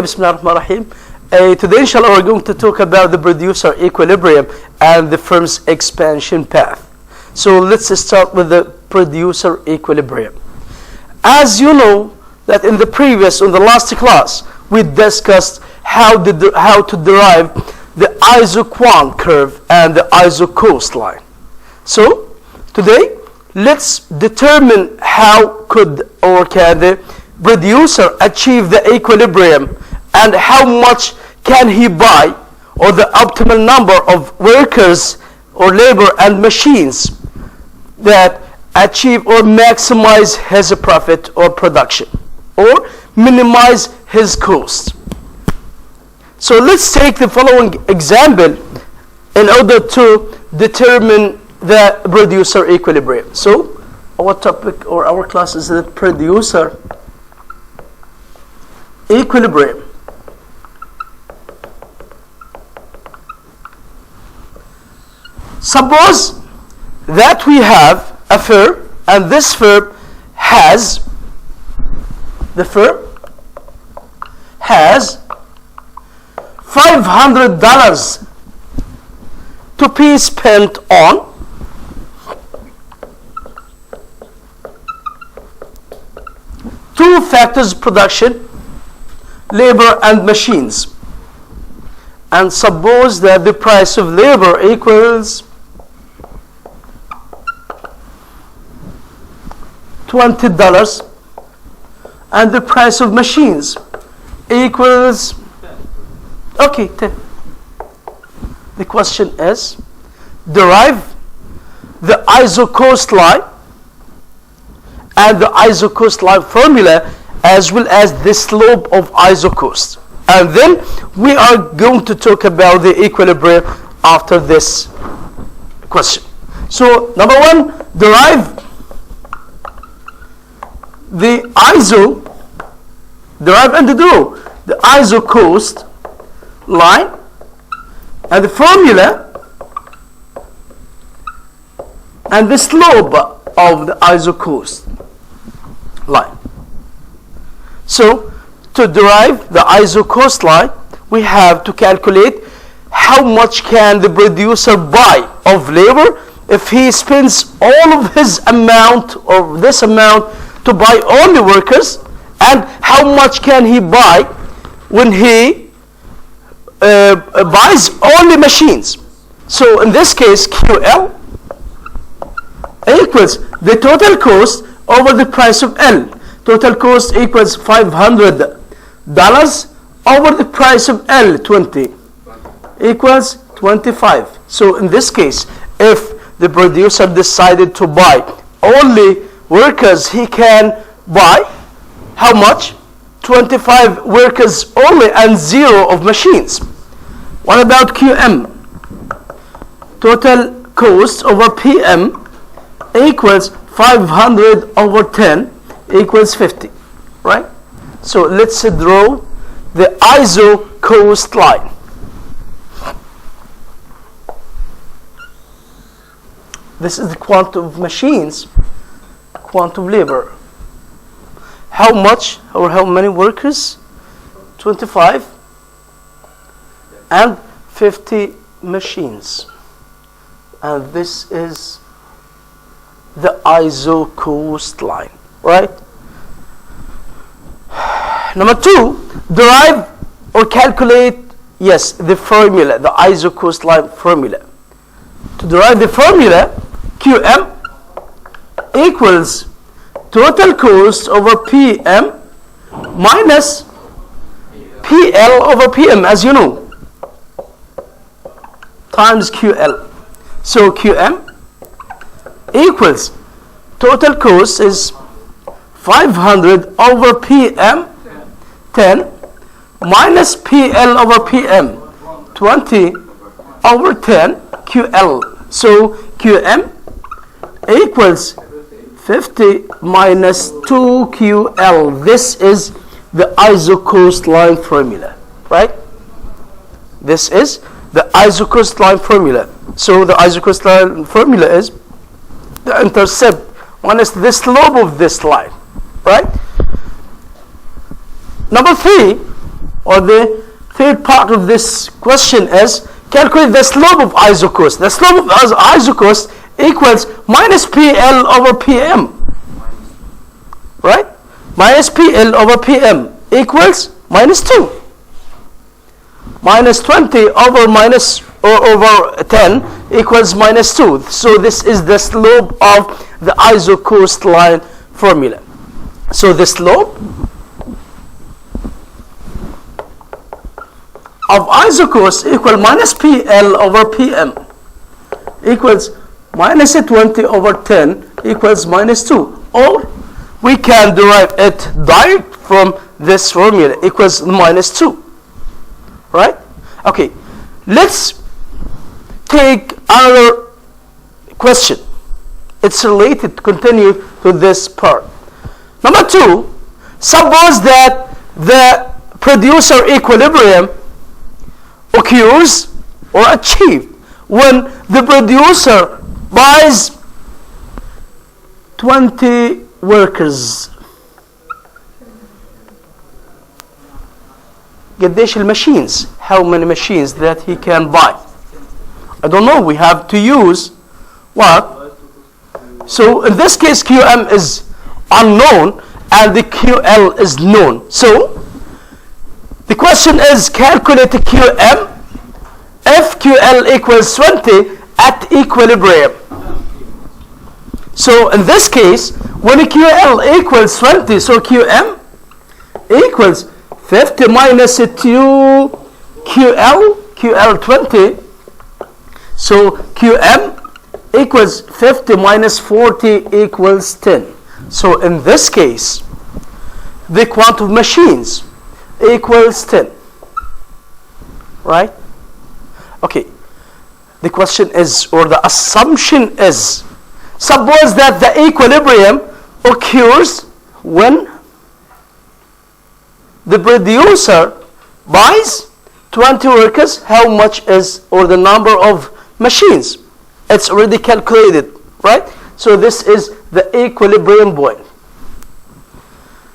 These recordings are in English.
Bismillahirrahmanirrahim. Today, inshallah, we're going to talk about the producer equilibrium and the firm's expansion path. So let's start with the producer equilibrium. As you know, that in the last class, we discussed how to derive the isoquant curve and the isocoastline. So today, let's determine how could or can the producer achieve the equilibrium and how much can he buy, or the optimal number of workers or labor and machines that achieve or maximize his profit or production or minimize his cost. So let's take the following example in order to determine the producer equilibrium. So our topic or our class is the producer equilibrium. Suppose that we have a firm, and this firm has $500 to be spent on two factors: production, labor and machines. And suppose that the price of labor equals $20 and the price of machines equals 10. The question is, derive the isocoastline and the isocoastline formula as well as the slope of isocoast. And then we are going to talk about the equilibrium after this question. So number one, derive and draw the isocoast line and the formula and the slope of the isocoast line. So to derive the isocoast line, we have to calculate how much can the producer buy of labor if he spends all of his amount or this amount to buy only workers, and how much can he buy when he buys only machines. So in this case, QL equals the total cost over the price of L. Total cost equals $500 over the price of L, 20, equals 25. So in this case, if the producer decided to buy only workers, he can buy how much? 25 workers only and 0 of machines. What about QM? Total cost over PM equals 500 over 10 equals 50, right? So let's draw the isocoast line. This is the quantity of machines, quantity of labor. How much or how many workers? 25 and 50 machines. And this is the isocoast line, right? Number two, derive or calculate, the formula, the isocoast line formula. To derive the formula, QM equals total cost over PM minus PL over PM, as you know, times QL. So QM equals total cost is 500 over PM 10 minus PL over PM 20 over 10 QL. So QM equals 50 minus 2QL. This is the isocoast line formula, right? This is the isocoast line formula. So the isocoast line formula is the intercept minus the slope of this line, right? Number three, or the third part of this question is calculate the slope of isocost. The slope of isocost equals minus PL over PM. Right? Minus PL over PM equals minus 2. Minus 20 over minus or over 10 equals minus 2. So this is the slope of the isocost line formula. So the slope of isocost equal minus PL over PM equals minus 20 over 10 equals minus 2. Or we can derive it direct from this formula equals minus 2. Right? Okay. Let's take another question. It's related, continue to this part. Number 2, suppose that the producer equilibrium occurs or achieved when the producer buys 20 workers. قديش الماشينز, how many machines that he can buy? I don't know, we have to use what? So in this case QM is unknown and the QL is known. So the question is calculate QM if QL equals 20 at equilibrium. So in this case, when QL equals 20, so QM equals 50 minus 2 QL 20. So QM equals 50 minus 40 equals 10. So in this case, the quantity of machines equals 10. Right? Okay. The question is, or the assumption is, suppose that the equilibrium occurs when the producer buys 20 workers. How much is, or the number of machines? It's already calculated, right? So this is the equilibrium point.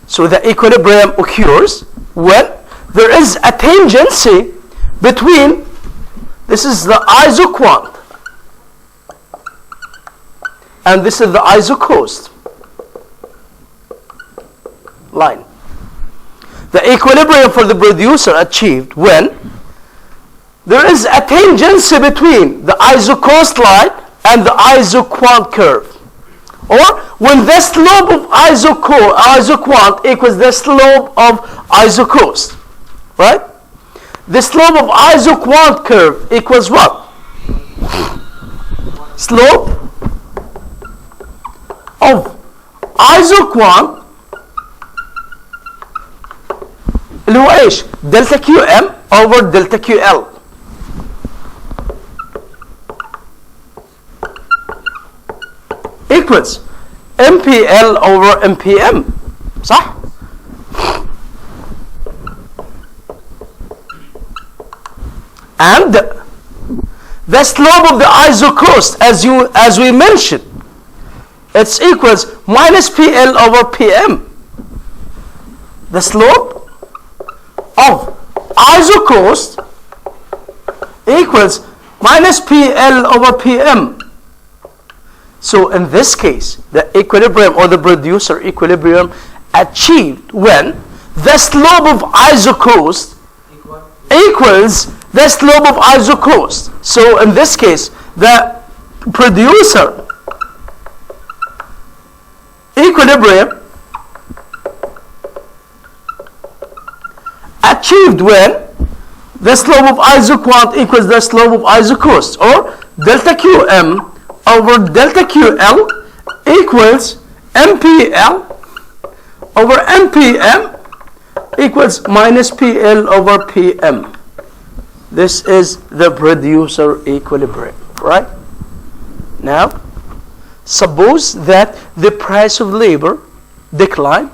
So the equilibrium occurs when there is a tangency between, this is the isoquant, and this is the isocost line. The equilibrium for the producer achieved when there is a tangency between the isocost line and the isoquant curve, or when the slope of isoquant equals the slope of isocost, right? The slope of isoquant curve equals what? Slope of isoquant اللي هو ايش؟ دلتا كيو ام over دلتا كيو ال. equals MPL over MPM. صح؟ And the slope of the isocost, as we mentioned, it's equals minus PL over PM. The slope of isocost equals minus PL over PM. So in this case, the equilibrium or the producer equilibrium achieved when the slope of isocost equals the slope of isocost. So in this case, the producer equilibrium achieved when the slope of isoquant equals the slope of isocost, or delta QM over delta QL equals MPL over MPM equals minus PL over PM. This is the producer equilibrium, right? Now, suppose that the price of labor declined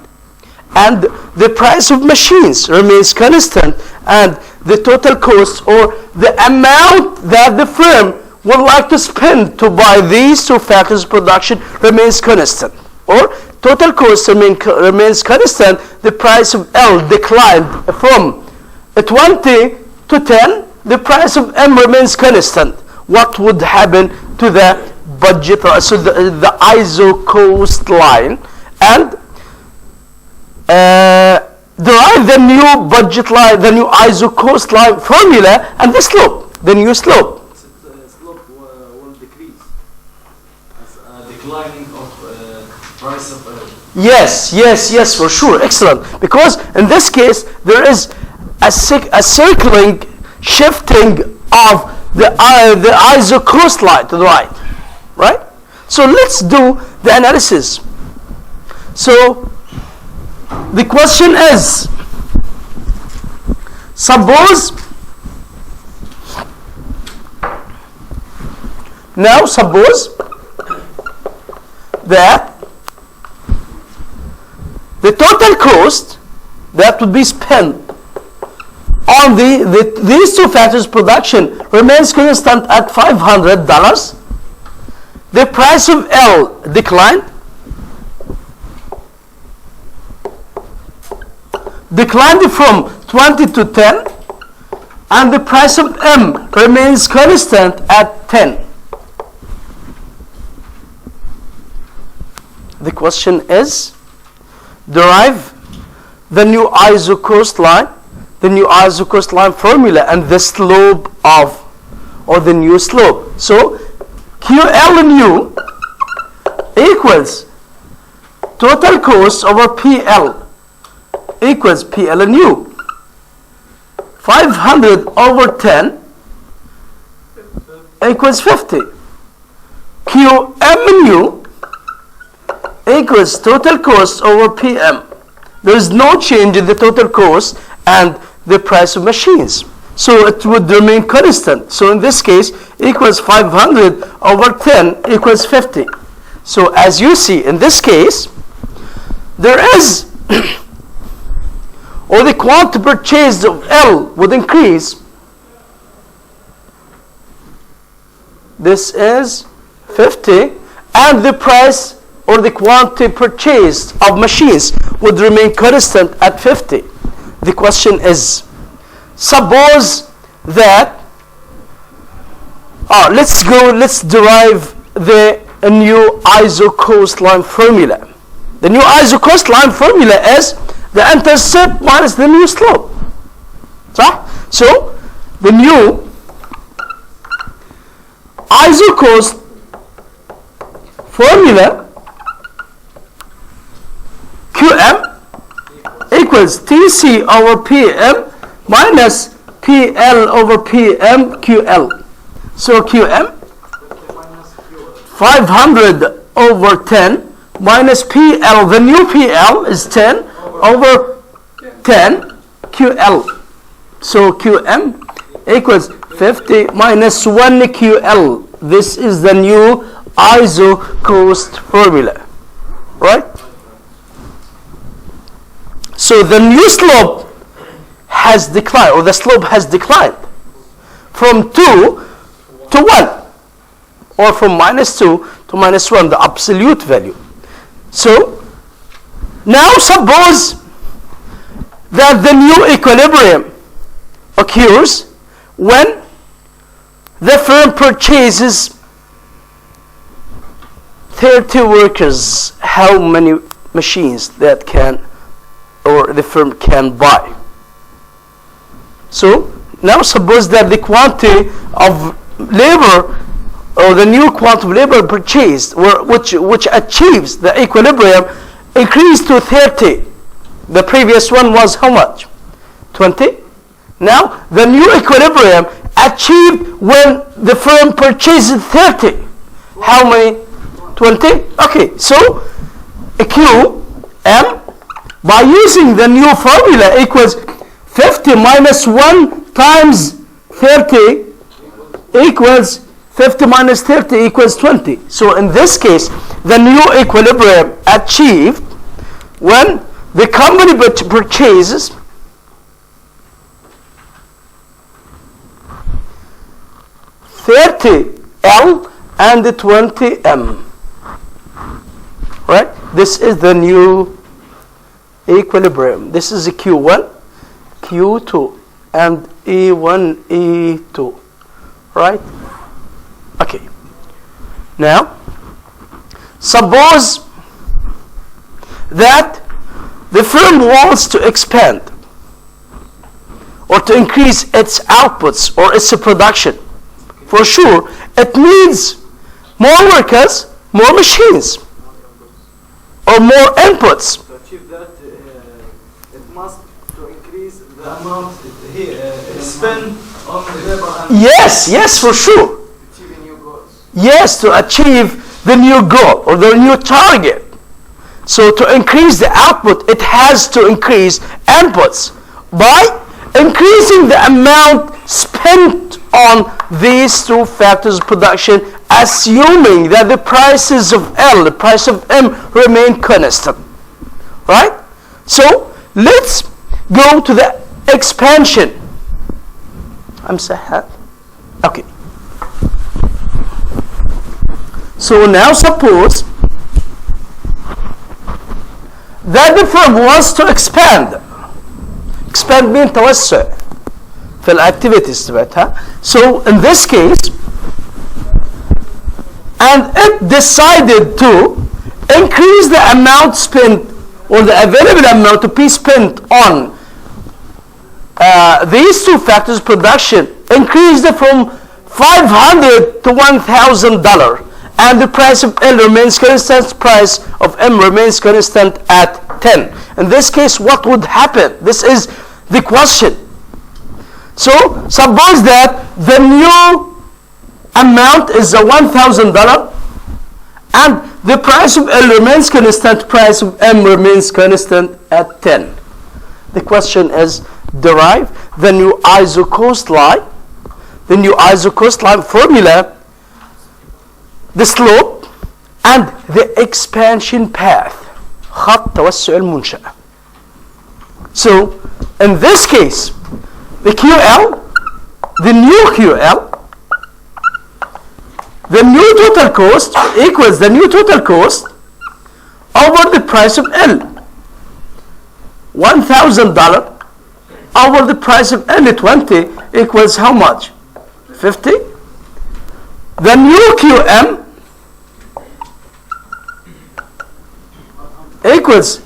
and the price of machines remains constant, and the total cost or the amount that the firm would like to spend to buy these two factors of production remains constant, or total cost remains constant, the price of L declined from 20 to 10, the price of M remains constant. What would happen to the budget, so the ISO cost line, and derive the new budget line, the new ISO cost line formula, and the slope, the new slope. Slope will decrease as a declining of price of Yes, for sure, excellent. Because in this case, there is a circling, shifting of the ISO cost line to the right? So let's do the analysis. So the question is, suppose that the total cost that would be spent on these two factors production remains constant at $500. The price of L declined from 20 to 10, and the price of M remains constant at 10. The question is, derive the new ISO cost line, formula, and the slope of, or the new slope. So QL and U equals total cost over PL equals PL and U. 500 over 10 equals 50. QM and U equals total cost over PM. There is no change in the total cost and the price of machines, so it would remain constant. So in this case, equals 500 over 10 equals 50. So as you see in this case, there is or the quantity purchased of L would increase. This is 50, and the price or the quantity purchased of machines would remain constant at 50. The question is, suppose that, let's derive the new ISO cost line formula. The new ISO cost line formula is the intercept minus the new slope. So the new ISO cost formula, QM equals TC over PM minus PL over PM QL. So QM 500 over 10 minus PL, the new PL is 10 over 10 QL. So QM equals 50 minus 1 QL. This is the new ISO cost formula, right? So the new slope has declined, or the slope has declined from 2 to 1, or from -2 to -1, the absolute value. So now suppose that the new equilibrium occurs when the firm purchases 30 workers. How many machines that can, or the firm can buy? So now suppose that the quantity of labor, or the new quantity of labor purchased, which achieves the equilibrium, increased to 30. The previous one was how much? 20. Now the new equilibrium achieved when the firm purchases 30. How many? 20. Okay, so QM, by using the new formula, equals 50 minus 1 times 30 equals 50 minus 30 equals 20. So in this case, the new equilibrium achieved when the company purchases 30 L and 20 M. Right? This is the new equilibrium. This is a Q1, Q2, and E1, E2, right? Okay. Now, suppose that the firm wants to expand or to increase its outputs or its production. For sure, it needs more workers, more machines, or more inputs. To achieve that, it must to increase the amount it spend on the labor and Yes, for sure. achieving new goals. Yes, to achieve the new goal or the new target. So to increase the output, it has to increase inputs by increasing the amount spent on these two factors of production, assuming that the prices of L, the price of M, remain constant. Right? So let's go to the expansion. I'm Sahad. Okay. So now suppose that the firm wants to expand mean توسع في الاكتيفيتيز تبعتها. So in this case, and it decided to increase the amount spent or the available amount to be spent on these two factors production, increased it from $500 to $1,000, and the price of L remains constant, price of M remains constant at 10. In this case, what would happen? This is the question. So suppose that the new amount is $1,000 and the price of L remains constant, price of M remains constant at 10. The question is, derive the new iso-cost line. The new iso-cost line formula, the slope and the expansion path. خط توسع المنشأة. So in this case, the QL, the new QL, the new total cost equals the new total cost over the price of L. $1,000 over the price of L20 equals how much? 50. The new QM equals,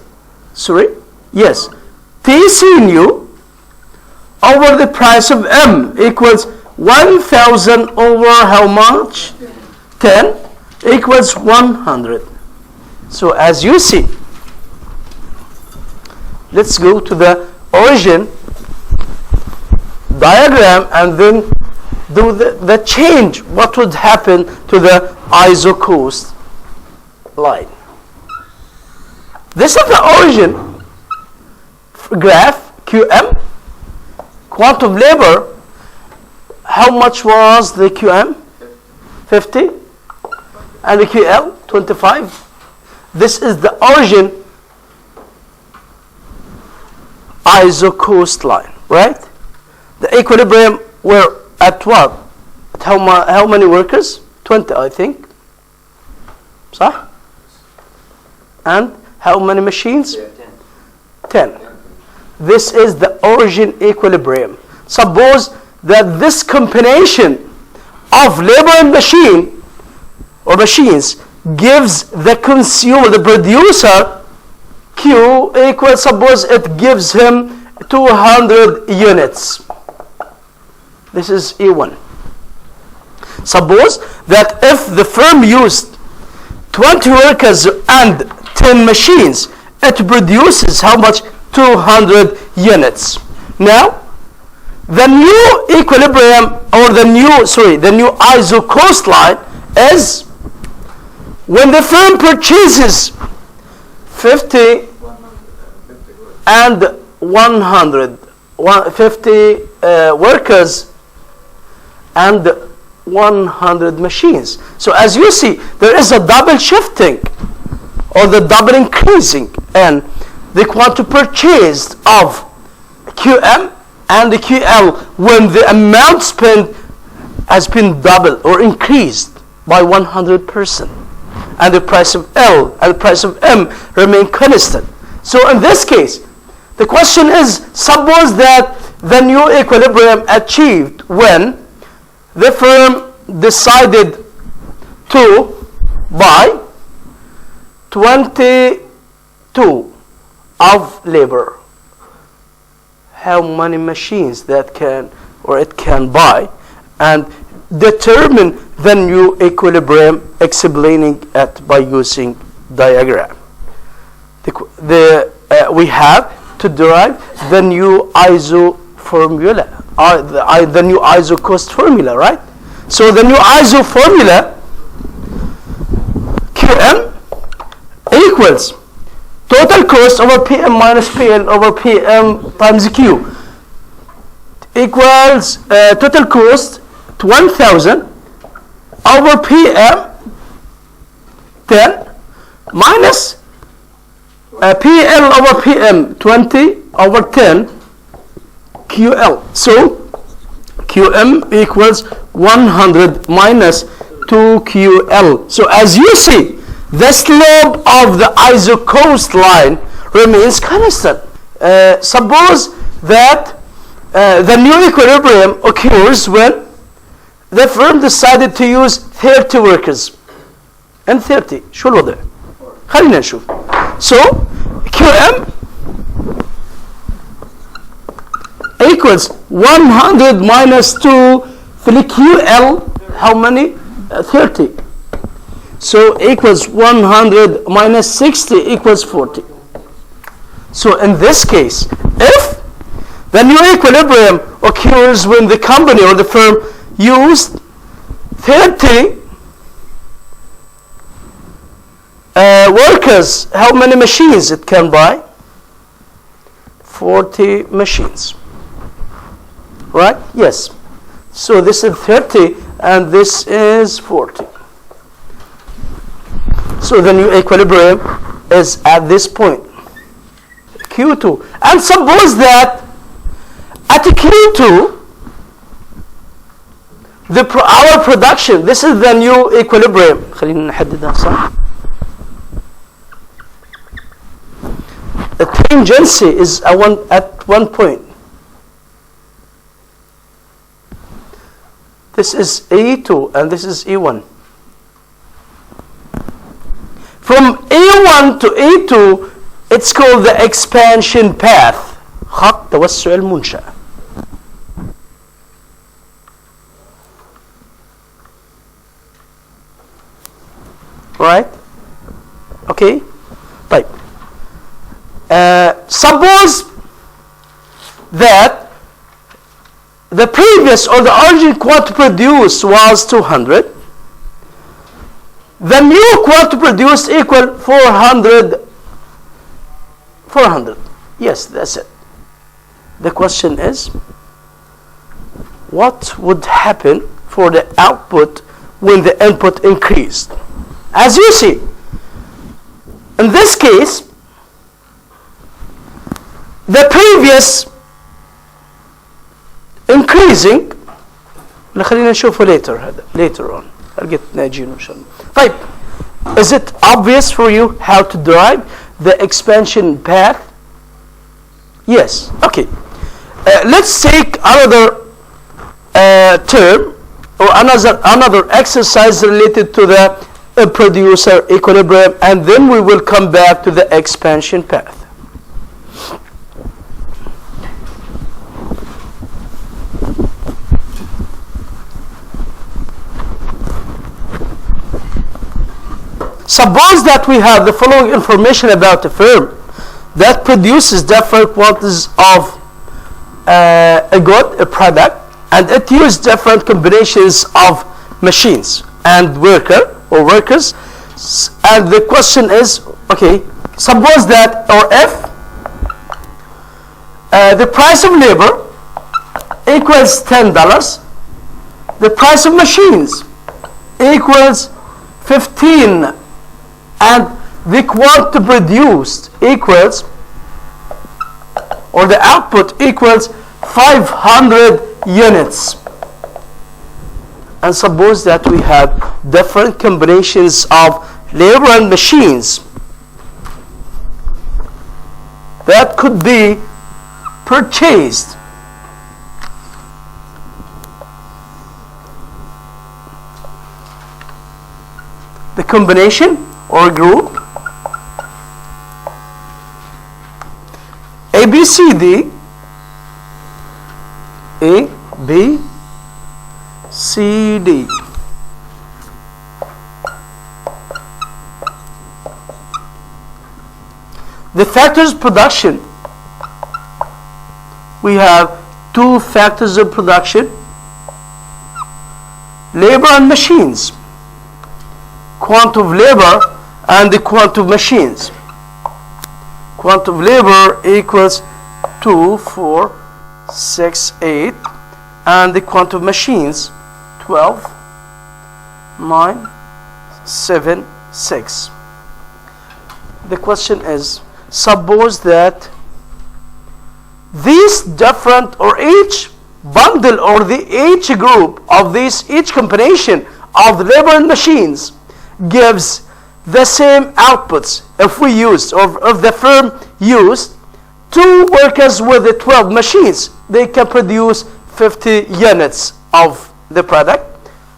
TC new over the price of M equals 1,000 over how much? 10 equals 100. So as you see, let's go to the origin diagram and then do the change. What would happen to the iso-cost line? This is the origin graph, QM, quantum labor. How much was the QM? 50. And the QL, 25. This is the origin iso-cost line, right? The equilibrium were at what? At how many workers? 20, I think. صح? And how many machines? 10. This is the origin equilibrium. Suppose that this combination of labor and machine or machines gives the consumer, the producer, Q equals, suppose it gives him 200 units. This is E1. Suppose that if the firm used 20 workers and 10 machines, it produces how much? 200 units. Now, the new equilibrium or the new iso-cost line is when the firm purchases 50 and 100, 50 workers and 100 machines. So as you see, there is a double shifting or the double increasing and the quantity purchased of QM and the QL when the amount spent has been doubled or increased by 100%, and the price of L and the price of M remain constant. So in this case, the question is, suppose that the new equilibrium achieved when the firm decided to buy 22 of labor. How many machines that can or it can buy, and determine the new equilibrium, explaining it by using diagram. We have to derive the new ISO formula, the new ISO cost formula, right? So the new ISO formula, QM equals total cost over PM minus PL over PM times Q equals total cost 1,000 over PM 10 minus PL over PM 20 over 10 QL. So QM equals 100 minus 2QL. So as you see, the slope of the ISO coastline remains constant. Suppose that the new equilibrium occurs when the firm decided to use 30 workers and 30. شو الوضع؟ خلينا نشوف. So QM equals 100 minus 2 في QL. How many? 30. So equals 100 minus 60 equals 40. So in this case, if the new equilibrium occurs when the company or the firm used 30 workers, how many machines it can buy? 40 machines. Right? Yes. So this is 30 and this is 40. So the new equilibrium is at this point, Q2. And suppose that at Q2, our production, this is the new equilibrium. خلينا نحددها صح. The tangency is at one point. This is E2 and this is E1. From E1 to E2, it's called the expansion path. خط توسع المنشأ. Right? Okay? طيب. Suppose that the previous or the original quantity produced was 200. The new quantity produced equal 400. 400. Yes, that's it. The question is, what would happen for the output when the input increased? As you see, in this case, the previous increasing, خلينا نشوفه later on. طيب, is it obvious for you how to derive the expansion path? Yes. Okay. Let's take another term or another exercise related to the producer equilibrium, and then we will come back to the expansion path. Suppose that we have the following information about a firm that produces different quantities of a good, a product, and it uses different combinations of machines and workers. And the question is, okay, suppose that, or if the price of labor equals $10, the price of machines equals 15, and the quantity produced equals, or the output equals 500 units. And suppose that we have different combinations of labor and machines that could be purchased combination or group A, B, C, D, A, B, C, D. The factors of production, we have two factors of production, labor and machines, quantity of labor and the quantity of machines. Quantity of labor equals 2, 4, 6, 8, and the quantity of machines 12, 9, 7, 6. The question is, suppose that these different or each bundle or each group of these, each combination of the labor and machines gives the same outputs. If we used, or if the firm used 2 workers with the 12 machines, they can produce 50 units of the product.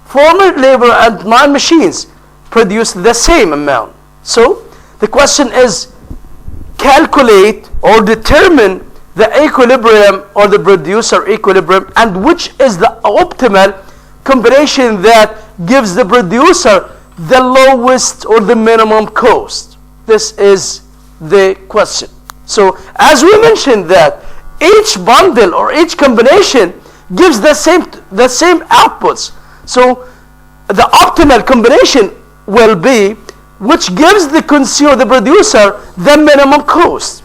4 labor and 9 machines produce the same amount. So the question is, calculate or determine the equilibrium or the producer equilibrium, and which is the optimal combination that gives the producer the lowest or the minimum cost. This is the question. So as we mentioned that each bundle or each combination gives the same outputs. So the optimal combination will be which gives the consumer, the producer, the minimum cost,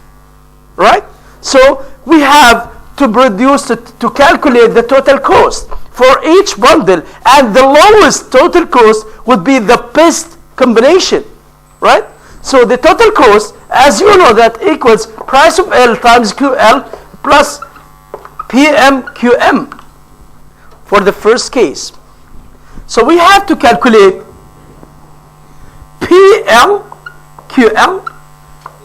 right? So we have to produce, to calculate the total cost for each bundle, and the lowest total cost would be the best combination, right? So the total cost, as you know, that equals price of L times QL plus PM QM for the first case. So we have to calculate PL QL,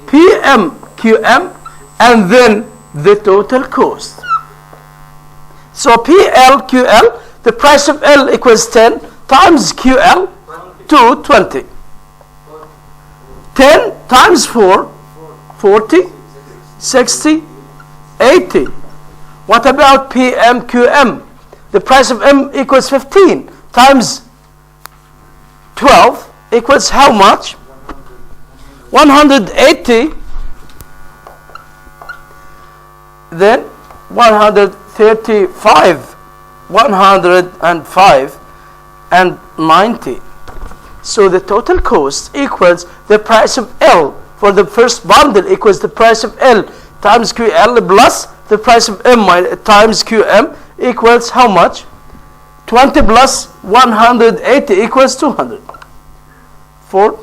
PM QM, and then the total cost. So PL QL, the price of L equals 10 times QL to 20. 10 times 4, 40, 60, 80. What about PM QM? The price of M equals 15 times 12 equals how much? 180. Then 135, 105, and 90. So the total cost equals the price of L for the first bundle equals the price of L times QL plus the price of M times QM equals how much? 20 plus 180 equals 200. 4.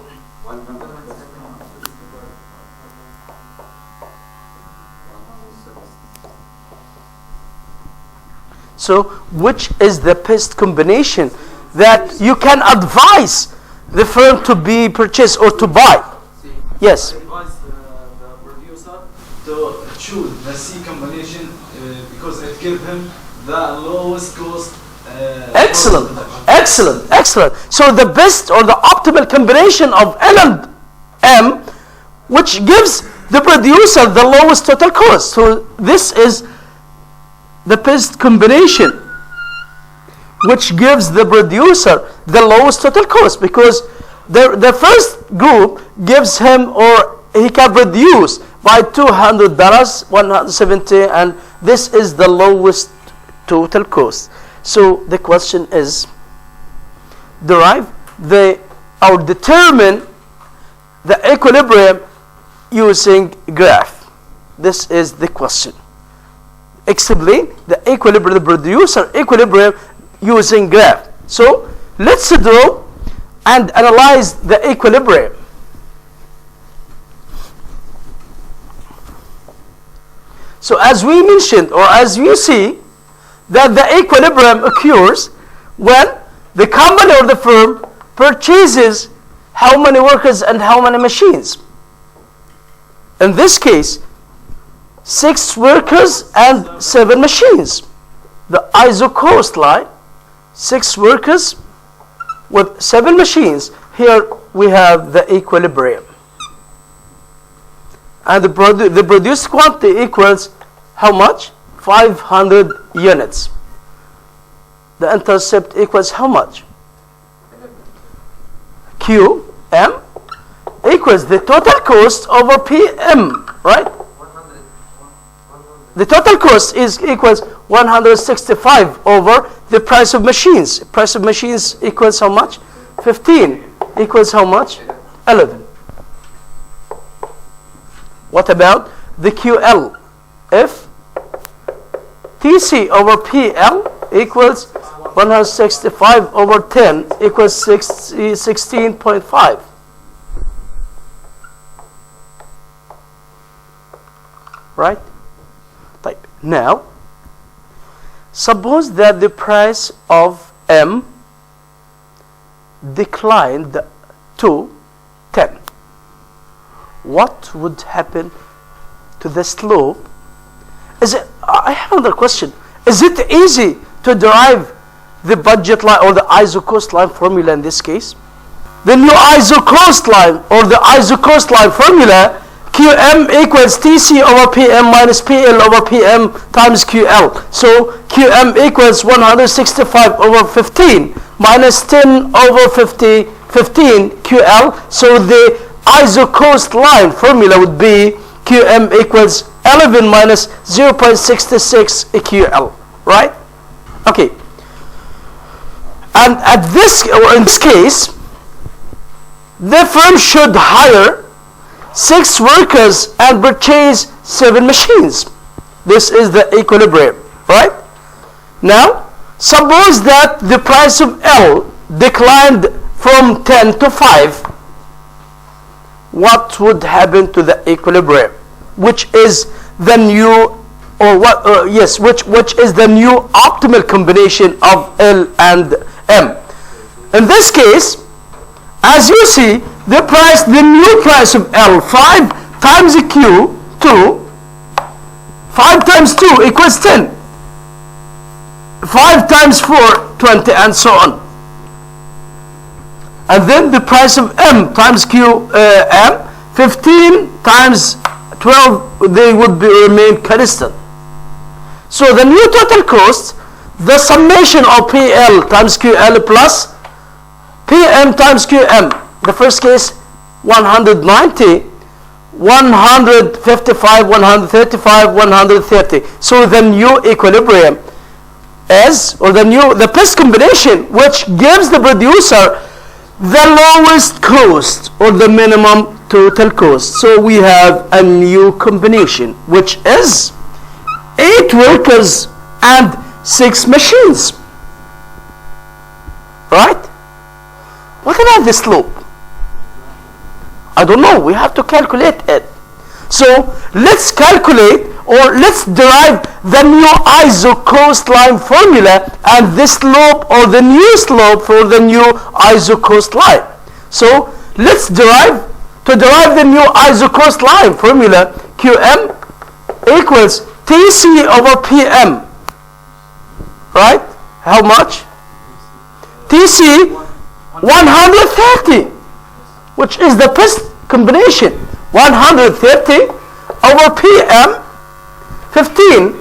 So which is the best combination that you can advise the firm to be purchased or to buy? Yes. I advise the producer to choose the C combination because it gives him the lowest cost. Excellent, excellent, excellent. So the best or the optimal combination of L and M, which gives the producer the lowest total cost. So this is the best combination which gives the producer the lowest total cost, because the first group gives him, or he can produce by $200, 170, and this is the lowest total cost. So the question is, derive or determine the equilibrium using graph. This is the question. Explain the equilibrium, the producer equilibrium using graph. So let's draw and analyze the equilibrium. So as we mentioned, or as you see, that the equilibrium occurs when the company or the firm purchases how many workers and how many machines. In this case, 6 workers and 7 machines. The ISO cost line, 6 workers with 7 machines. Here we have the equilibrium. And the produced quantity equals how much? 500 units. The intercept equals how much? QM equals the total cost over PM, right? The total cost equals 165 over the price of machines. Price of machines equals how much? 15 equals how much? 11. What about the QL? If TC over PL equals 165 over 10 equals 16.5. Right? Type. Now, suppose that the price of M declined to 10. What would happen to the slope? I have another question. Is it easy to derive the budget line or the ISO cost line formula in this case? The new ISO cost line or the ISO cost line formula, QM equals TC over PM minus PL over PM times QL. So QM equals 165 over 15 minus 10 over 15 QL. So the ISO cost line formula would be QM equals 11 minus 0.66 QL, right? Okay. And in this case, the firm should hire 6 workers and purchase 7 machines. This is the equilibrium, right? Now, suppose that the price of L declined from 10 to 5. What would happen to the equilibrium? Which is the new, or what? Which is the new optimal combination of L and M. In this case, as you see, the new price of L, 5 times Q, 2, 5 times 2 equals 10. 5 times 4, 20, and so on. And then the price of M times Q, M, 15 times 12, they would remain constant. So the new total cost, the summation of PL times QL plus PM times QM. The first case, 190, 155, 135, 130. So the new equilibrium is, or the best combination, which gives the producer the lowest cost or the minimum total cost. So we have a new combination, which is 8 workers and 6 machines. Right? What about the slope? I don't know. We have to calculate it. So let's calculate, or let's derive the new ISO cost line formula and this slope, or the new slope for the new ISO cost line. So let's derive the new ISO cost line formula. QM equals TC over PM. Right? How much? TC 130, which is the best combination. 130 over PM 15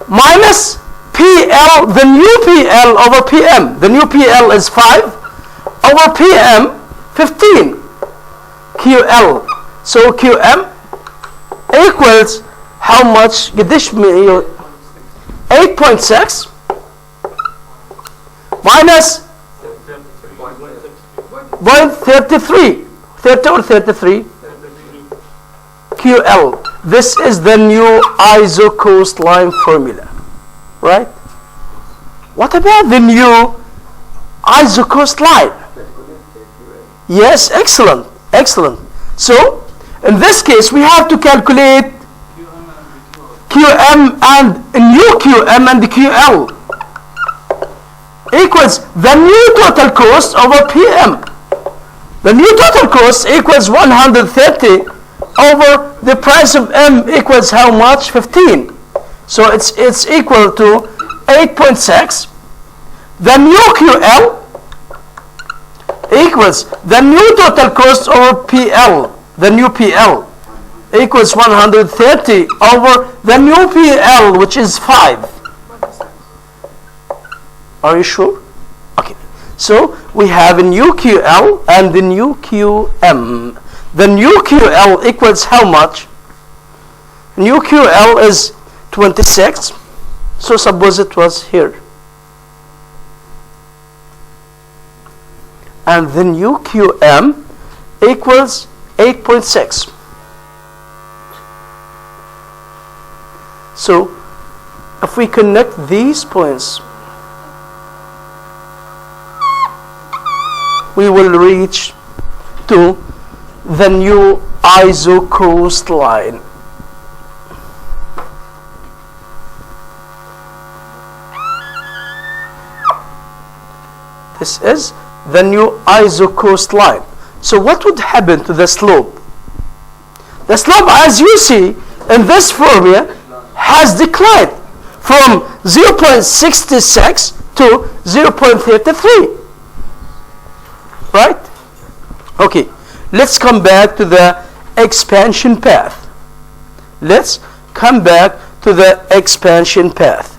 minus PL, the new PL over PM. The new PL is 5 over PM 15 QL. So QM equals how much? 8.6 minus 0.33, 30 or 33 QL. This is the new ISO cost line formula, right? What about the new ISO cost line? Yes, excellent, excellent. So in this case, we have to calculate QM and new QM and the QL equals the new total cost over PM. The new total cost equals 130 over the price of M equals how much? 15. So it's equal to 8.6. The new QL equals the new total cost over PL, the new PL equals 130 over the new PL, which is 5. Are you sure? Okay. So we have a new QL and the new QM. The new QL equals how much? New QL is 26. So suppose it was here. And the new QM equals 8.6. So if we connect these points, we will reach to the new ISO coastline. This is the new ISO coastline. So what would happen to the slope? The slope, as you see in this formula, has declined from 0.66 to 0.33. Right? Okay. Let's come back to the expansion path. Let's come back to the expansion path.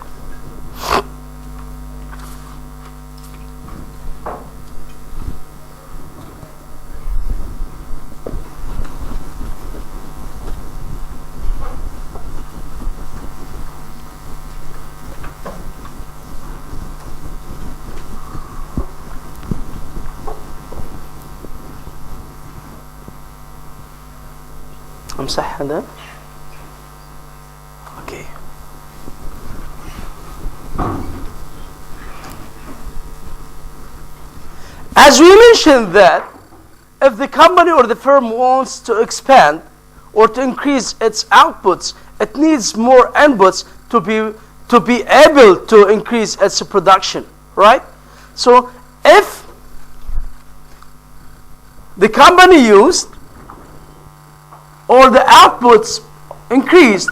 امسح هذا. Okay. As we mentioned that if the company or the firm wants to expand or to increase its outputs, it needs more inputs to be able to increase its production, right? So if the company used or the outputs increased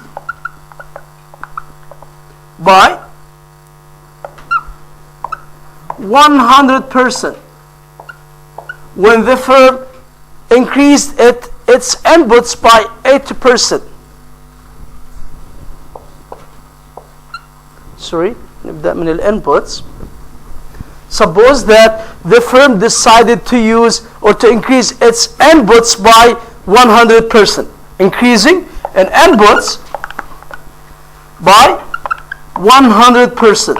by 100%, when the firm increased its inputs by 80%. Sorry, نبدأ من الانputs. Suppose that the firm decided to use or to increase its inputs by 100%, increasing in inputs by 100%.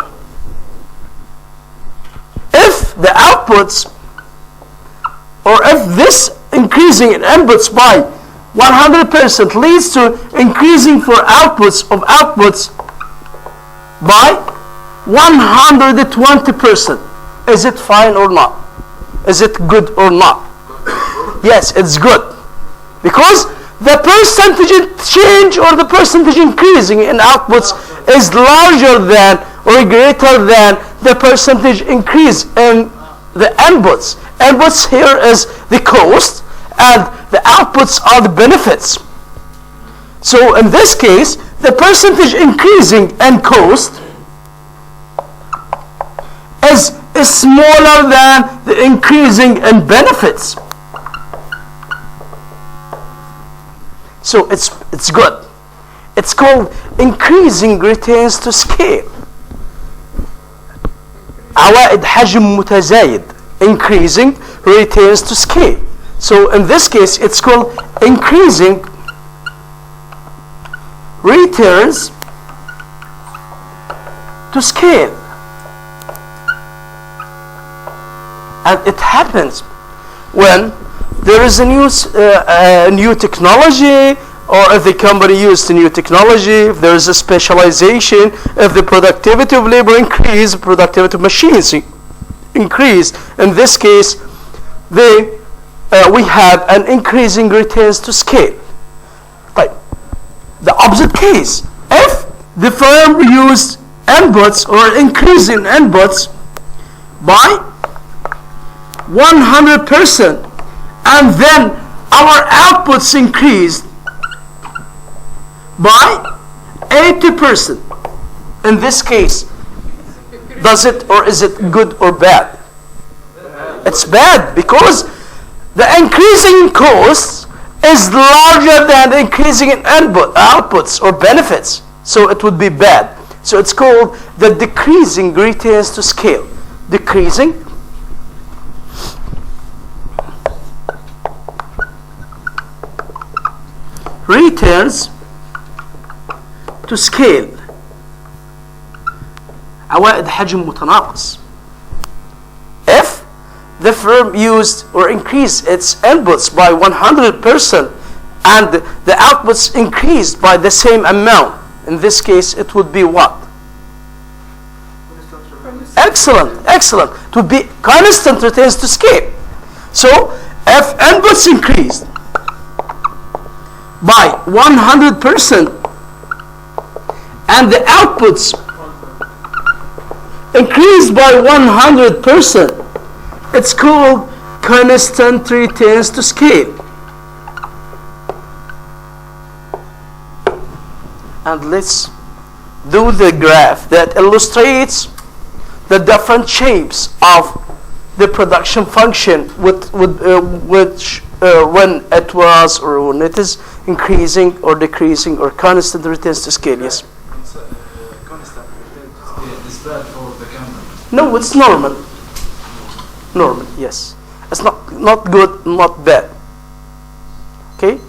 If the outputs, or if this increasing in inputs by 100% leads to increasing for outputs by 120%, is it fine or not? Is it good or not? Yes, it's good. Because the percentage change or the percentage increasing in outputs is larger than or greater than the percentage increase in the inputs. Inputs here is the cost and the outputs are the benefits. So in this case, the percentage increasing in cost is smaller than the increasing in benefits. So it's good. It's called increasing returns to scale. عوائد حجم متزايد. Increasing returns to scale. So in this case, it's called increasing returns to scale. And it happens when there is a new technology, or if the company used a new technology, if there is a specialization, if the productivity of labor increase, productivity of machines increase. In this case, we have an increasing returns to scale. Right. The opposite case, if the firm used inputs or increase in inputs by 100%, and then our outputs increased by 80%. In this case, does it or is it good or bad? It's bad because the increasing cost is larger than the increasing in outputs or benefits. So it would be bad. So it's called the decreasing returns to scale. Decreasing returns to scale. عوائد حجم متناقص. If the firm used or increased its inputs by 100% and the outputs increased by the same amount, in this case it would be what? Excellent, excellent. It would be constant returns to scale. So if inputs increased by 100% and the outputs increased by 100%, it's called constant returns to scale. And let's do the graph that illustrates the different shapes of the production function which when it was or when it is increasing or decreasing or constant returns to scale. Yes. Constant return to scale is bad for the company. No, it's normal. Normal, yes. It's not good, not bad. Okay,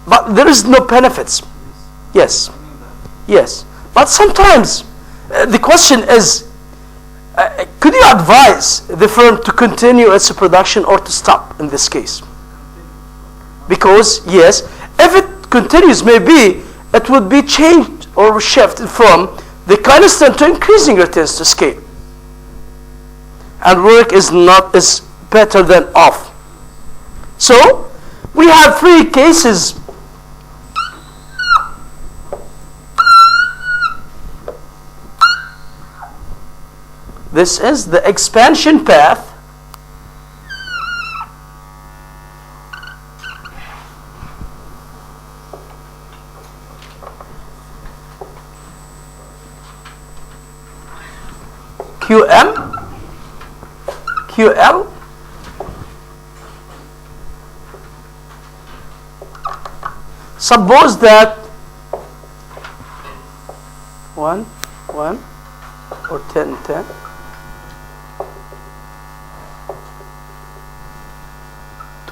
but there is no benefits. Yes, yes. But sometimes the question is, could you advise the firm to continue its production or to stop in this case? Because yes, if it continues, maybe it would be changed or shifted from the constant to increasing returns to scale. And work is better than off. So we have three cases. This is the expansion path. QL. Suppose that 1 or 10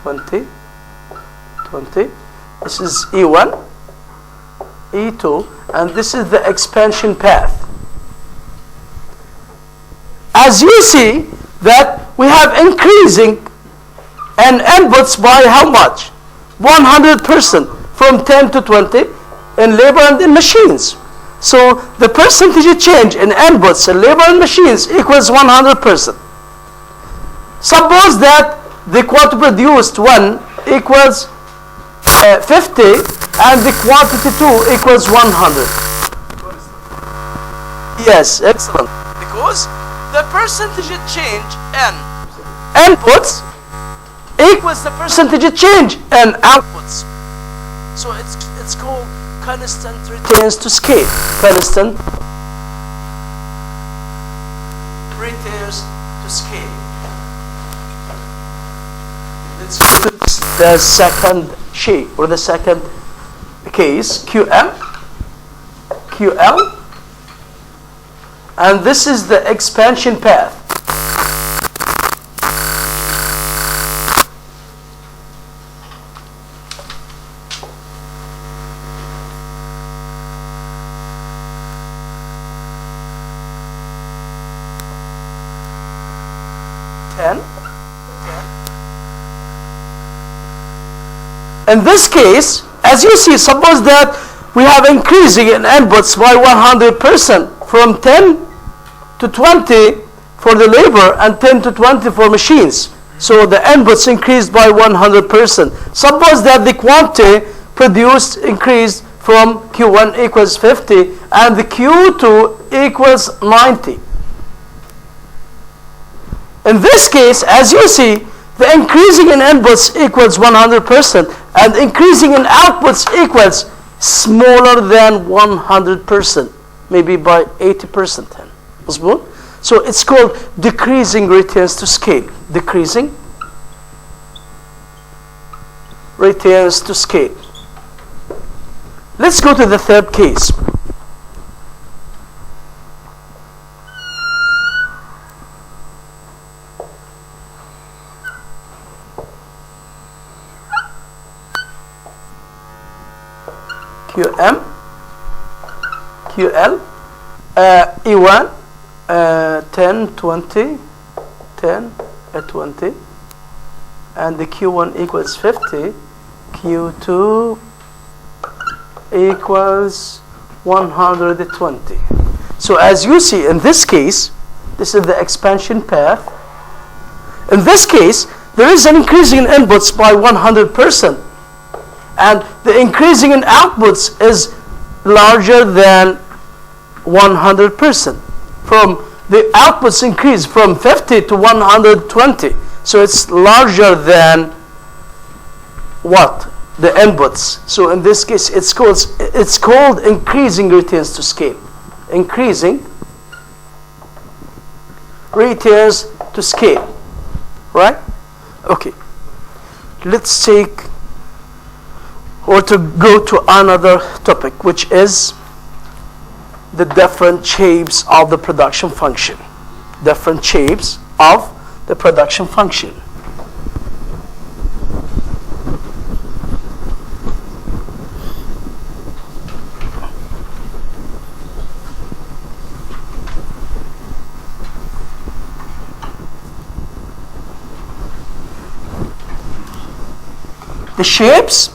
20. This is E1, E2, and this is the expansion path. As you see that we have increasing and inputs by how much? 100% from 10 to 20 in labor and in machines. So the percentage change in inputs in labor and machines equals 100%. Suppose that the quantity produced 1 equals 50 and the quantity 2 equals 100. Yes, excellent. Because the percentage change in inputs equals the percentage change in outputs. So it's called constant returns to scale. Constant returns to scale. Let's go to the second shape or the second case, QL, and this is the expansion path. In this case, as you see, suppose that we have increasing in inputs by 100% from 10 to 20 for the labor and 10 to 20 for machines. So the inputs increased by 100%. Suppose that the quantity produced increased from Q1 equals 50 and the Q2 equals 90. In this case, as you see, the increasing in inputs equals 100% and increasing in outputs equals smaller than 100%, maybe by 80%. So it's called decreasing returns to scale. Decreasing returns to scale. Let's go to the third case. QM, QL, E1, 10, 20, 10, 20, and the Q1 equals 50, Q2 equals 120. So as you see in this case, this is the expansion path. In this case, there is an increase in inputs by 100%. And the increasing in outputs is larger than 100%. From the outputs increase from 50 to 120. So it's larger than what? The inputs. So in this case, it's called increasing returns to scale. Increasing returns to scale. Right? Okay. Let's take or to go to another topic, which is the different shapes of the production function. Different shapes of the production function. The shapes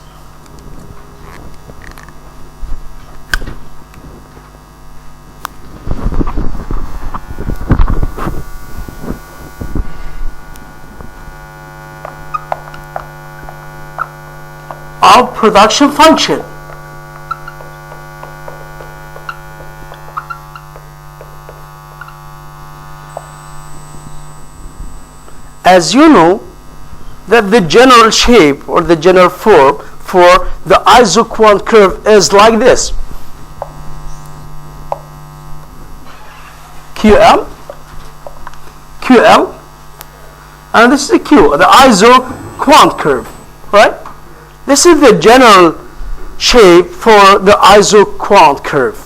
of production function. As you know, that the general shape or the general form for the isoquant curve is like this. QL, QL, and this is the Q, the isoquant curve, right? This is the general shape for the isoquant curve.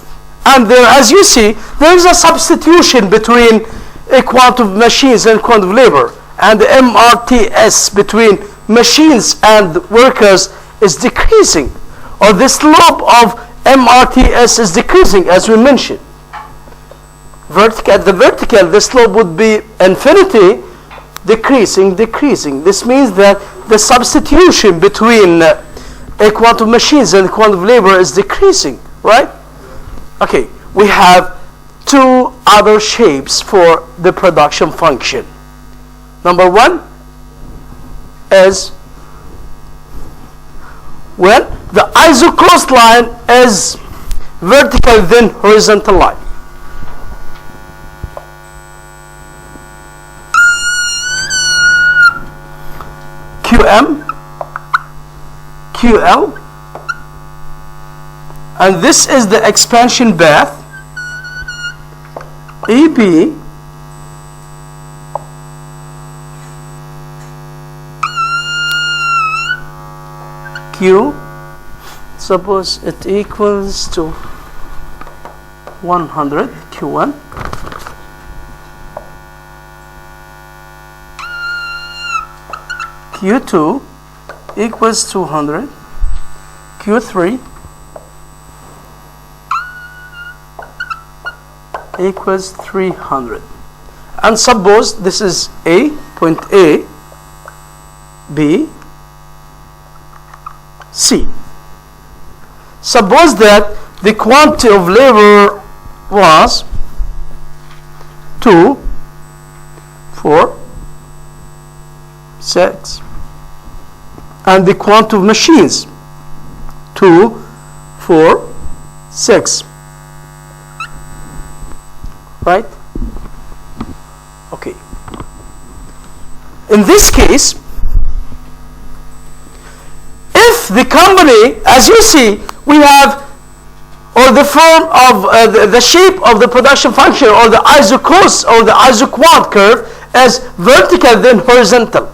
And there, as you see, there is a substitution between a quantum machines and quantum labor. And the MRTS between machines and workers is decreasing. Or the slope of MRTS is decreasing, as we mentioned. At the vertical, the slope would be infinity, decreasing, decreasing. This means that the substitution between a quantum machines and quantum labor is decreasing, right? Okay, we have two other shapes for the production function. Number one is when the isocross line is vertical then horizontal line. QM, QL, and this is the expansion path. EB, Q, suppose it equals to 100, Q1, Q2 equals 200, Q3 equals 300. And suppose this is A, point A, B, C. Suppose that the quantity of labor was 2, 4, 6, and the quantity of machines 2, 4, 6. Right? Okay. In this case, if the company, as you see, we have, or or the form of the shape of the production function, or the isocos or the isoquant curve is vertical then horizontal,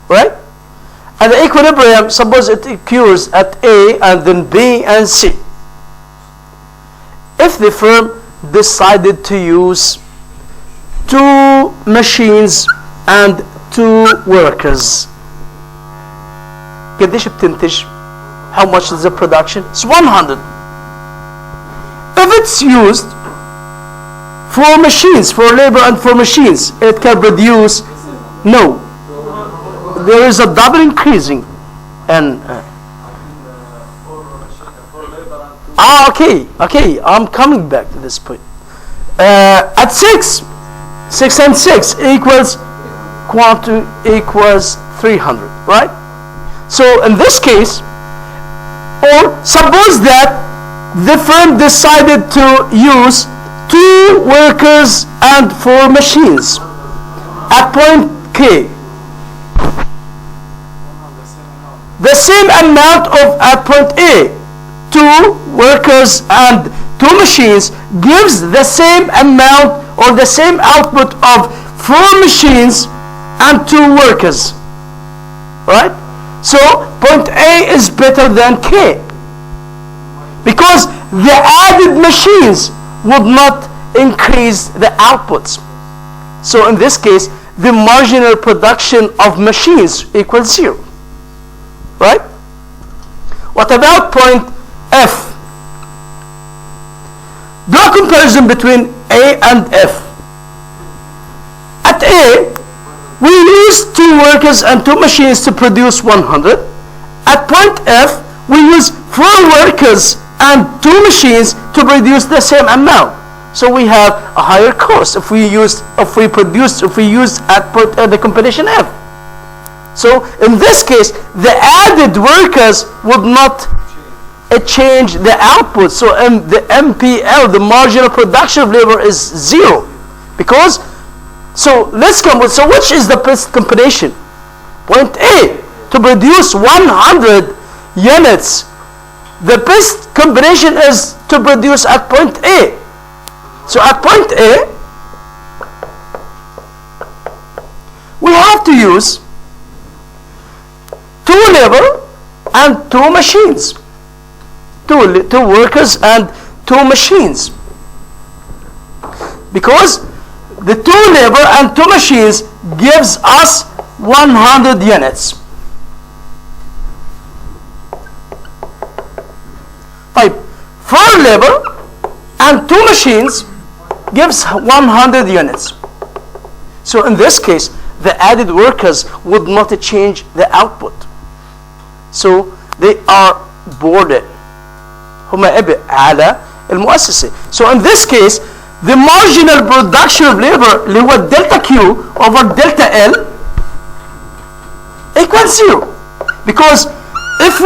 right? And the equilibrium, suppose it occurs at A and then B and C. If the firm decided to use 2 machines and 2 workers, قديش بتنتج? How much is the production? It's 100. If it's used for machines, for labor and for machines, it can produce, no. There is a double increasing. And okay, I'm coming back to this point. At 6 and 6 equals quantum equals 300, right? So in this case, or suppose that the firm decided to use 2 workers and 4 machines at point K. The same amount of at point A, 2 workers and 2 machines gives the same amount or the same output of 4 machines and 2 workers, right? So point A is better than K because the added machines would not increase the outputs. So in this case, the marginal production of machines equals 0, right? What about point F? Do a comparison between A and F. At A, we use 2 workers and 2 machines to produce 100. At point F, we use 4 workers and 2 machines to produce the same amount. So we have a higher cost if we use at point the combination F. So in this case, the added workers would not change the output. So the MPL, the marginal production of labor, is 0 because. So let's come with, so which is the best combination? Point A, to produce 100 units. The best combination is to produce at point A. So at point A, we have to use 2 labor and 2 machines. 2 workers and 2 machines. Because the 2 labor and 2 machines gives us 100 units. Type 4 labor and 2 machines gives 100 units. So in this case, the added workers would not change the output. So they are boarded. هما إبق على المؤسسة. So in this case, the marginal production of labor اللي هو delta Q over delta L equals 0. Because if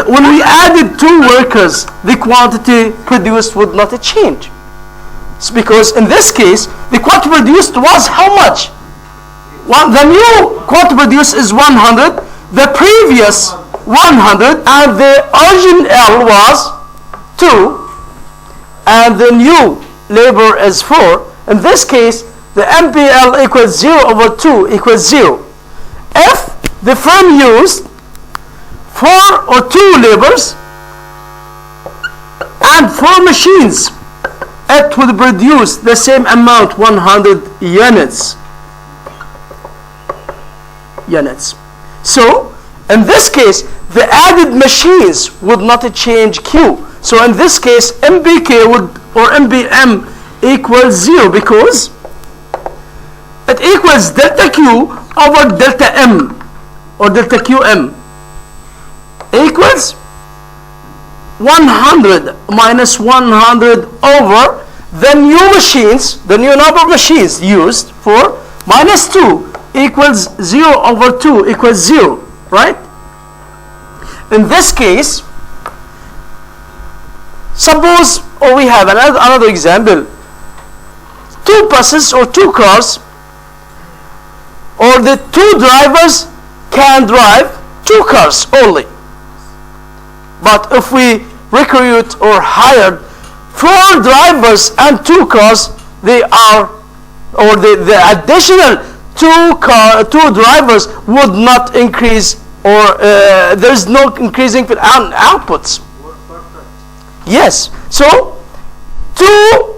when we added 2 workers, the quantity produced would not change. It's because in this case, the quantity produced was how much? The new quantity produced is 100, the previous 100, and the origin L was 2, and the new labor is 4. In this case, the MPL equals 0 over 2 equals 0. If the firm used 4 or 2 labors and 4 machines, it would produce the same amount, 100 units. So in this case, the added machines would not change Q. So in this case, MBK or MBM equals 0 because it equals delta Q over delta M or delta QM equals 100 minus 100 over the new machines, the new number of machines used for minus 2 equals 0 over 2 equals 0, right? In this case, suppose, or we have another example, 2 buses or 2 cars, or the 2 drivers can drive 2 cars only. But if we recruit or hired 4 drivers and 2 cars, they are, or the additional 2 drivers would not increase, or there is no increasing in outputs. Yes. So 2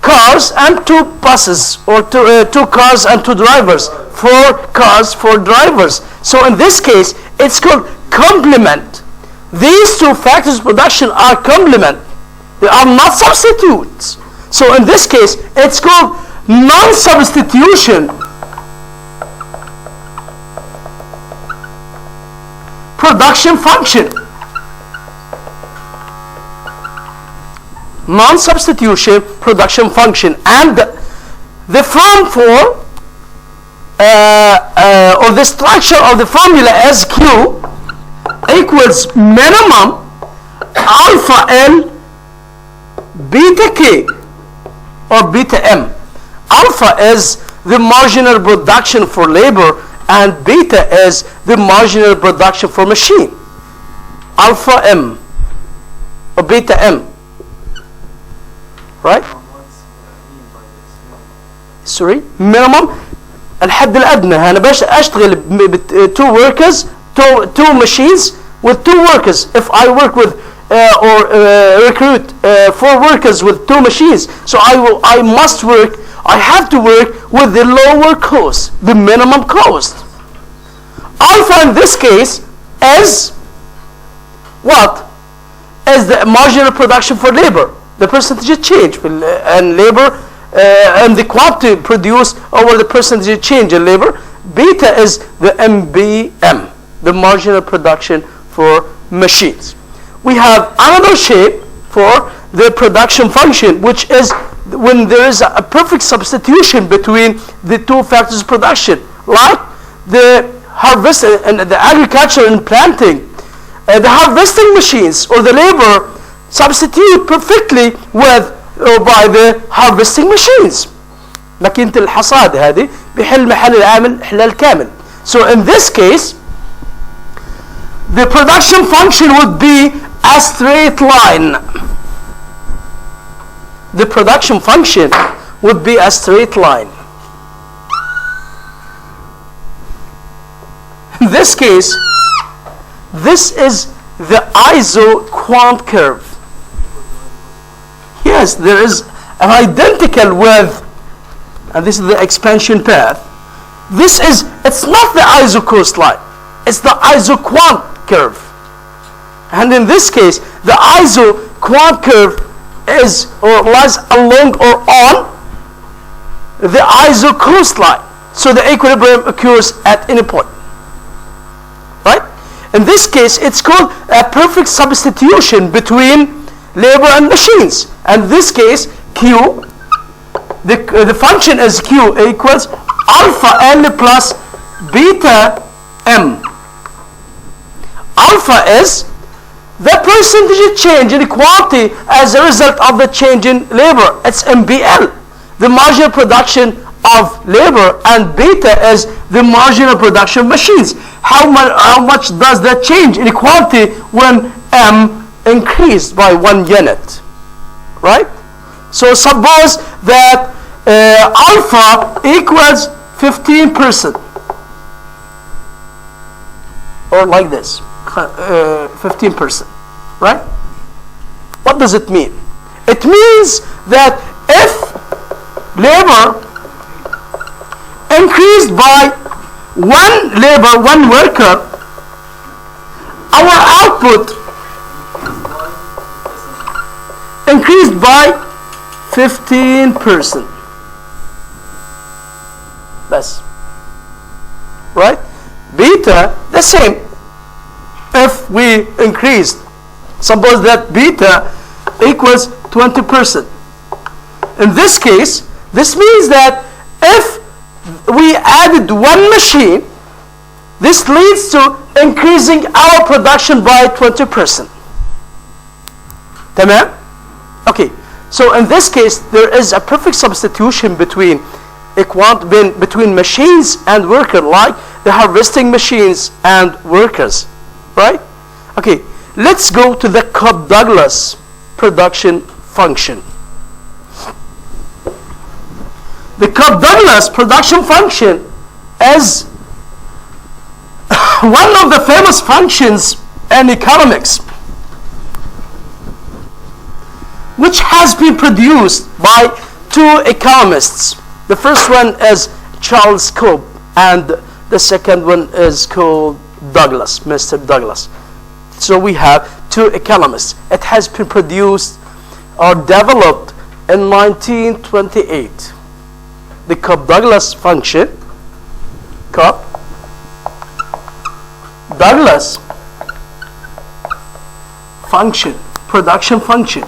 cars and 2 buses, or 2 cars and 2 drivers, 4 cars, 4 drivers. So in this case, it's called complement. These 2 factors of production are complement. They are not substitutes. So in this case, it's called non-substitution production function. Non-substitution production function. And the form for or the structure of the formula is Q equals minimum alpha L beta K or beta M. Alpha is the marginal production for labor, and beta is the marginal production for machine. Alpha M or beta M. Right? Sorry, minimum الحد الأدنى. أنا باش أشتغل ب 2 workers, 2 machines with 2 workers. If I work with or recruit 4 workers with 2 machines, so I have to work with the lower cost, the minimum cost. Alpha in this case is what? Is the marginal production for labor, the percentage change in labor and the quantity produced over the percentage change in labor. Beta is the MBM, the marginal production for machines. We have another shape for the production function, which is when there is a perfect substitution between the 2 factors of production, like the harvest and the agriculture and planting. The harvesting machines or the labor substitute perfectly with or by the harvesting machines. ماكينة الحصاد هذه بيحل محل العامل إحلال كامل. So in this case, the production function would be a straight line. The production function would be a straight line. In this case, this is the iso-quant curve. Yes, there is an identical with, and this is the expansion path. It's not the iso-cost line, it's the iso-quant curve. And in this case, the iso-quant curve is or lies along or on the iso-cost line. So the equilibrium occurs at any point. Right? In this case, it's called a perfect substitution between labor and machines. And in this case, Q, the function is Q equals alpha L plus beta M. Alpha is the percentage change in quantity as a result of the change in labor. It's MBL, the marginal production of labor, and beta is the marginal production of machines. How much does that change in quantity when M increased by 1 unit? Right? So suppose that alpha equals 15%, or like this, 15%, right? What does it mean? It means that if labor increased by 1 worker, our output increased by 15%. That's right. Beta the same. If we increased, suppose that beta equals 20%. In this case, this means that if we added 1 machine, this leads to increasing our production by 20%. Tamam? Okay. So in this case, there is a perfect substitution between machines and workers, like the harvesting machines and workers, right? Okay, let's go to the Cobb-Douglas production function. The Cobb-Douglas production function is one of the famous functions in economics, which has been produced by two economists. The first one is Charles Cobb, and the second one is called Douglas, Mr. Douglas. So we have two economists. It has been produced or developed in 1928. The Cobb-Douglas function, Cobb-Douglas function, production function.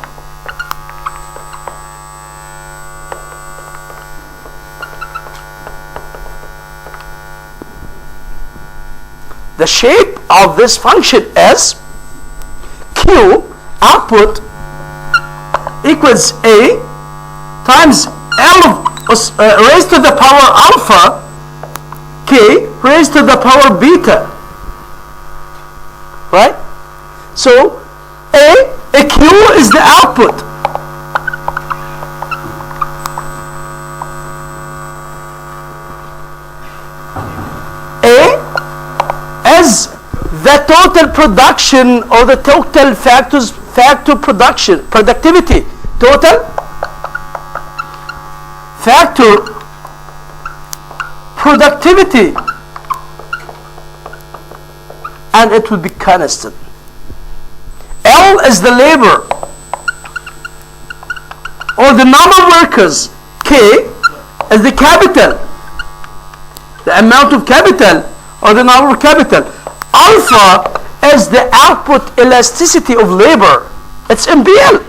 The shape of this function is Q output equals A times L raised to the power alpha K raised to the power beta. Right? So A Q is the output. A is the total production or the total factor production, productivity, total factor productivity, and it will be constant. L is the labor or the number of workers. K is the capital, the amount of capital or the number of capital. Alpha is the output elasticity of labor. It's MBL.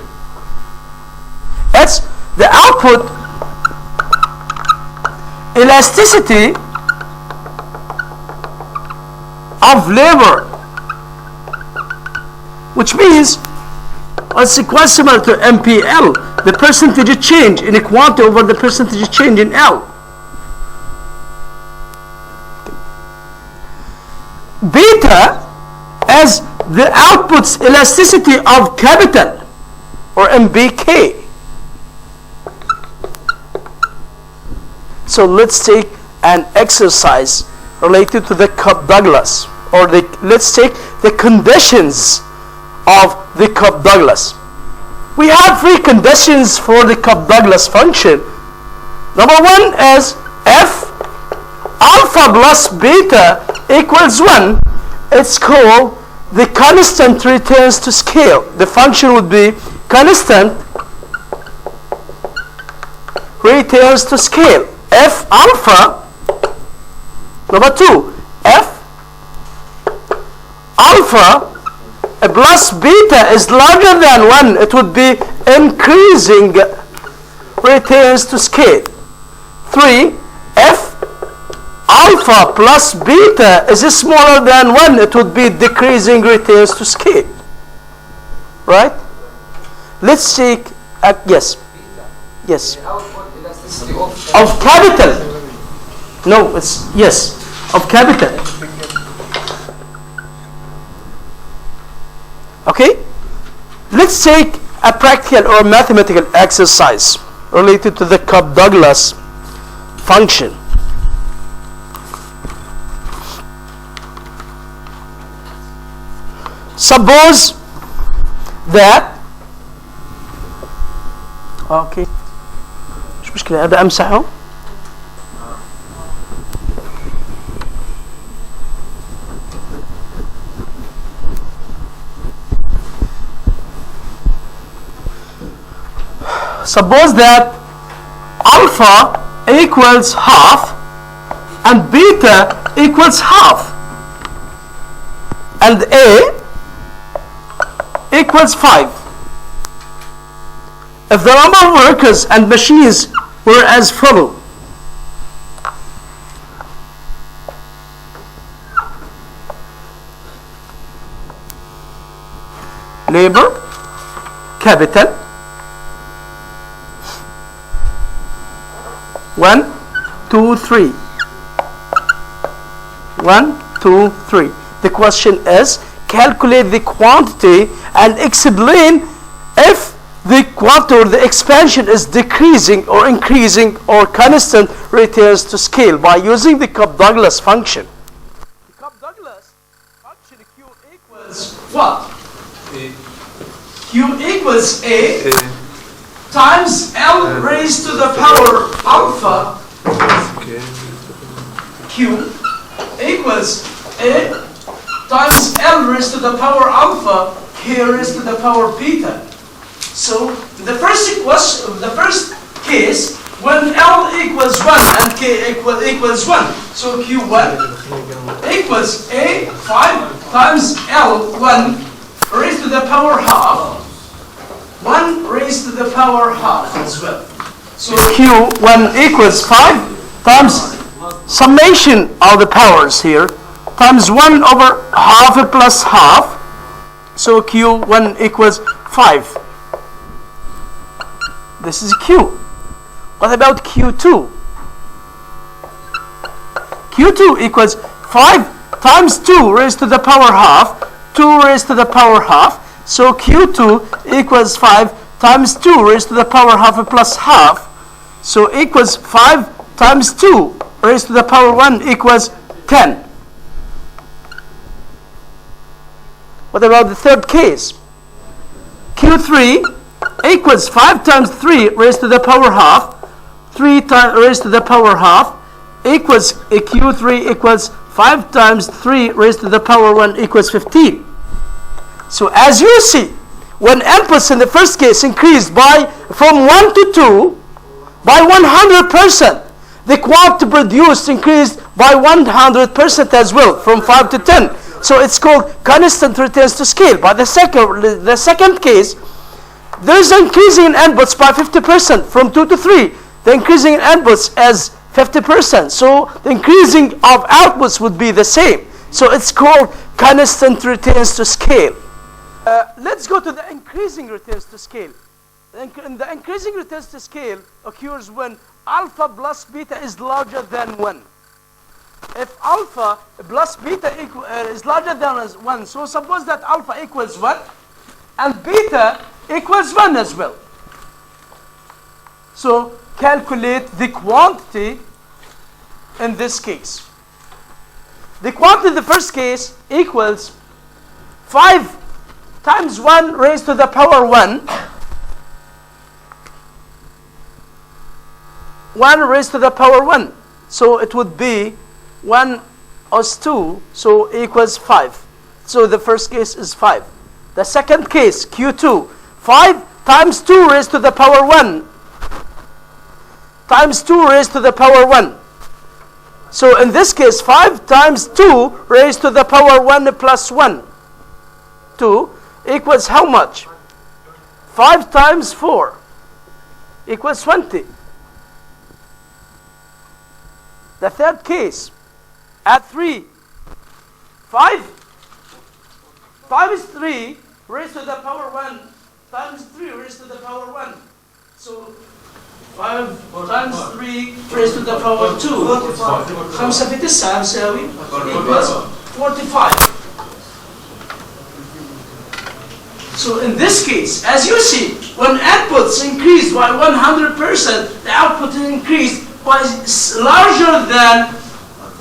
It's the output elasticity of labor, which means it's equal similar to MPL, the percentage change in a quantity over the percentage change in L. Beta is the output's elasticity of capital, or MBK. So let's take an exercise related to the Cobb-Douglas, or let's take the conditions of the Cobb-Douglas. We have three conditions for the Cobb-Douglas function. Number one is if alpha plus beta equals 1, it's called the constant returns to scale. The function would be constant returns to scale. If alpha, number 2, if alpha plus beta is larger than 1, it would be increasing returns to scale. 3, if alpha plus beta is smaller than 1, it would be decreasing returns to scale. Right? Let's take yes. Yes. Of capital. No, it's yes. Of capital. Okay? Let's take a practical or mathematical exercise related to the Cobb-Douglas function. Suppose that اوكي مش مشكلة هذا امسحه. Suppose that alpha equals half and beta equals half and A equals 5. If the number of workers and machines were as follows: labor, capital, 1, 2, 3. 1, 2, 3. The question is, calculate the quantity and explain if the quantity or the expansion is decreasing or increasing or constant returns to scale by using the Cobb-Douglas function. The Cobb-Douglas function Q equals what? Q equals A times L raised to the power alpha. Q equals A times L raised to the power alpha K raised to the power beta. So the first case, when L equals 1 and K equals 1, so Q1 equals A 5 times L1 raised to the power half, 1 raised to the power half as well. So Q1 equals 5 times summation of the powers here, times 1 over half plus half, so Q1 equals 5. This is Q. What about Q2? Q2 equals 5 times 2 raised to the power half, 2 raised to the power half. So Q2 equals 5 times 2 raised to the power half plus half. So equals 5 times 2 raised to the power 1 equals 10. What about the third case? Q3 equals 5 times 3 raised to the power half, 3 raised to the power half, equals Q3 equals 5 times 3 raised to the power 1 equals 15. So as you see, when inputs in the first case increased from 1 to 2 by 100%, the quantity produced increased by 100% as well, from 5 to 10. So it's called constant returns to scale. By the second case, there is an increasing in inputs by 50% from 2 to 3. The increasing in inputs as 50%. So the increasing of outputs would be the same. So it's called constant returns to scale. Let's go to the increasing returns to scale. The increasing returns to scale occurs when alpha plus beta is larger than 1. If alpha plus beta is larger than 1, so suppose that alpha equals 1 and beta equals 1 as well. So calculate the quantity in this case. The quantity in the first case equals 5 times 1 raised to the power 1, 1 raised to the power 1. So it would be 1 as 2, so equals 5. So the first case is 5. The second case, Q2, 5 times 2 raised to the power 1 times 2 raised to the power 1. So in this case, 5 times 2 raised to the power 1 plus 1, 2, equals how much? 5 times 4 equals 20. The third case, at 3, 5 times 3 raised to the power 1 times 3 raised to the power 1. So 5 times 3 raised to the power 2. 5 في 9 مساوي equals 45. So in this case, as you see, when outputs increased by 100%, the output increased by larger than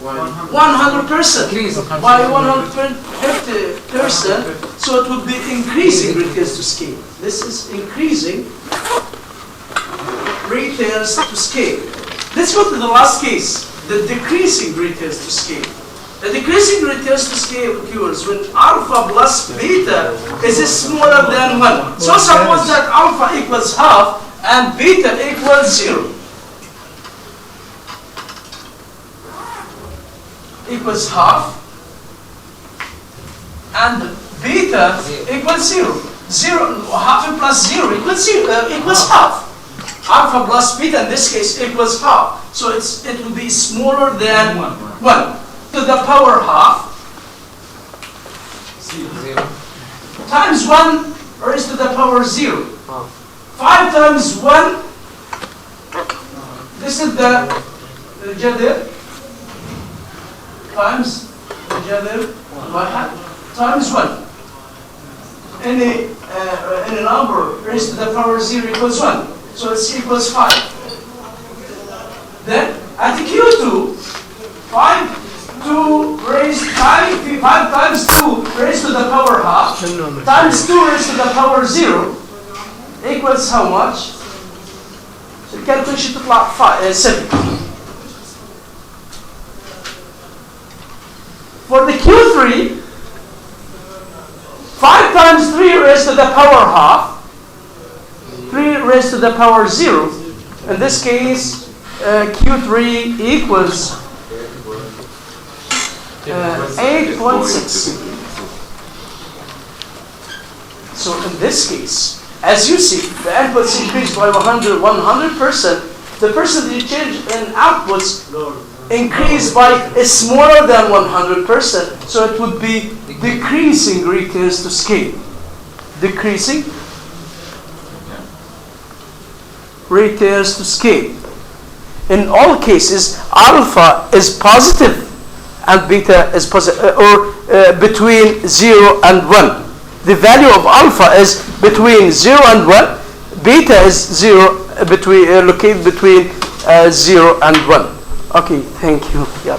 100%, by 150%, so it would be increasing returns to scale. This is increasing returns to scale. Let's go to the last case, the decreasing returns to scale. The decreasing returns to scale occurs when alpha plus beta is smaller than 1. So suppose that alpha equals half and beta equals 0. Equals half and beta equals 0. Half plus 0 equals 0 equals half. Alpha plus beta in this case equals half. So it will be smaller than 1. To the power half 0 times 1 raised to the power 0. 5 times 1, this is the jadr, times the jadr times 1. any number raised to the power 0 equals 1. So it's equals 5. Then at Q2, 5 times 2 raised to the power half times 2 raised to the power 0 equals how much? So the calculation تطلع 7. For the Q3, 5 times 3 raised to the power half, 3 raised to the power 0. In this case, Q3 equals 8.6. So in this case, as you see, the inputs increased by 100%. The percentage change in outputs increased by smaller than 100%. So it would be decreasing returns to scale. Decreasing returns to scale. In all cases, alpha is positive and beta is positive, or between 0 and 1. The value of alpha is between 0 and 1. Beta is 0, located between 0 and 1. Okay, thank you. Yeah.